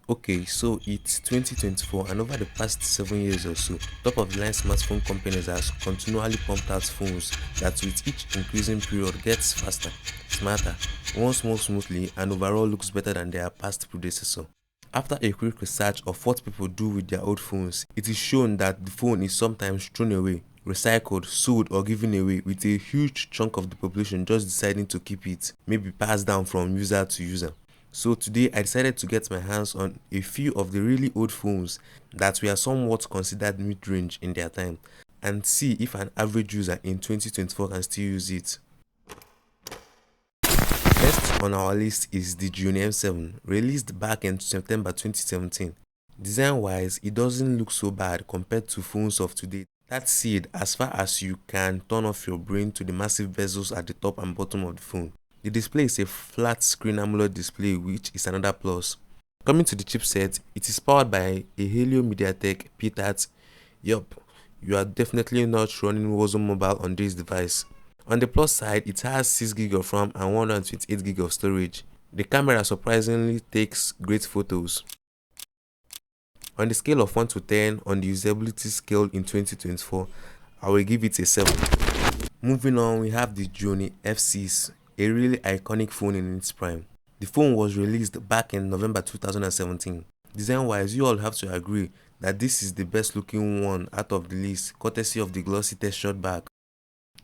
Okay, so it's 2024, and over the past 7 years or so, top of the line smartphone companies has continually pumped out phones that with each increasing period gets faster, smarter, runs more smoothly, and overall looks better than their past predecessor. After a quick research of what people do with their old phones, it is shown that the phone is sometimes thrown away, recycled, sold, or given away, with a huge chunk of the population just deciding to keep it, maybe passed down from user to user. So today I decided to get my hands on a few of the really old phones that were somewhat considered mid-range in their time, and see if an average user in 2024 can still use it. First on our list is the Gionee M7, released back in September 2017. Design-wise, it doesn't look so bad compared to phones of today. That said, as far as you can turn off your brain to the massive bezels at the top and bottom of the phone. The display is a flat screen AMOLED display, which is another plus. Coming to the chipset, it is powered by a Helio MediaTek P30. Yup, you are definitely not running Warzone Mobile on this device. On the plus side, it has 6GB of RAM and 128GB of storage. The camera surprisingly takes great photos. On the scale of 1 to 10 on the usability scale in 2024, I will give it a 7. Moving on, we have the Gionee F6, a really iconic phone in its prime. The phone was released back in November 2017. Design-wise, you all have to agree that this is the best looking one out of the list, courtesy of the glossy textured back.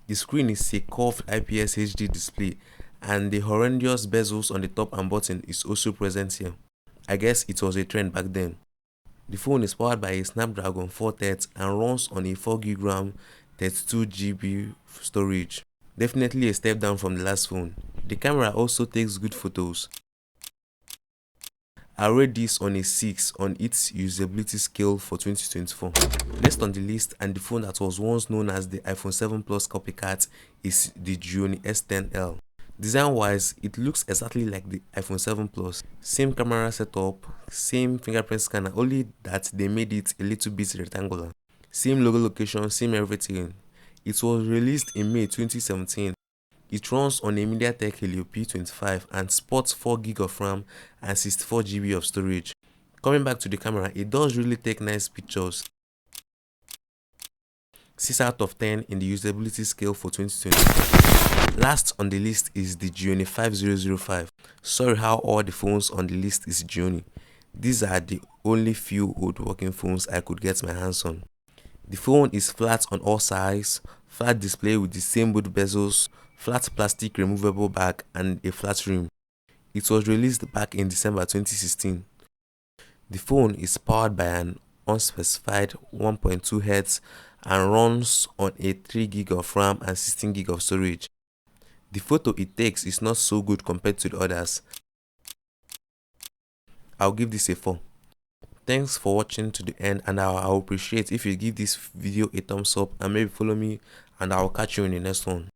The screen is a curved IPS HD display, and the horrendous bezels on the top and bottom is also present here. I guess it was a trend back then. The phone is powered by a Snapdragon 430 and runs on a 4GB RAM 32GB storage. Definitely a step down from the last phone. The camera also takes good photos. I rate this on a 6 on its usability scale for 2024. Next on the list, and the phone that was once known as the iPhone 7 Plus copycat, is the Gionee S10L. Design-wise, it looks exactly like the iPhone 7 Plus. Same camera setup, same fingerprint scanner, only that they made it a little bit rectangular. Same logo location, same everything. It was released in May 2017. It runs on a MediaTek Helio P25 and sports 4GB of RAM and 64GB of storage. Coming back to the camera, it does really take nice pictures. 6 out of 10 in the usability scale for 2024. Last on the list is the Gionee 5005. Sorry how all the phones on the list is Gionee. These are the only few old working phones I could get my hands on. The phone is flat on all sides, flat display with the same wood bezels, flat plastic removable back, and a flat rim. It was released back in December 2016. The phone is powered by an unspecified 1.2Hz and runs on a 3GB of RAM and 16GB of storage. The photo it takes is not so good compared to the others. I'll give this a 4. Thanks for watching to the end, and I'll appreciate if you give this video a thumbs up and maybe follow me, and I'll catch you in the next one.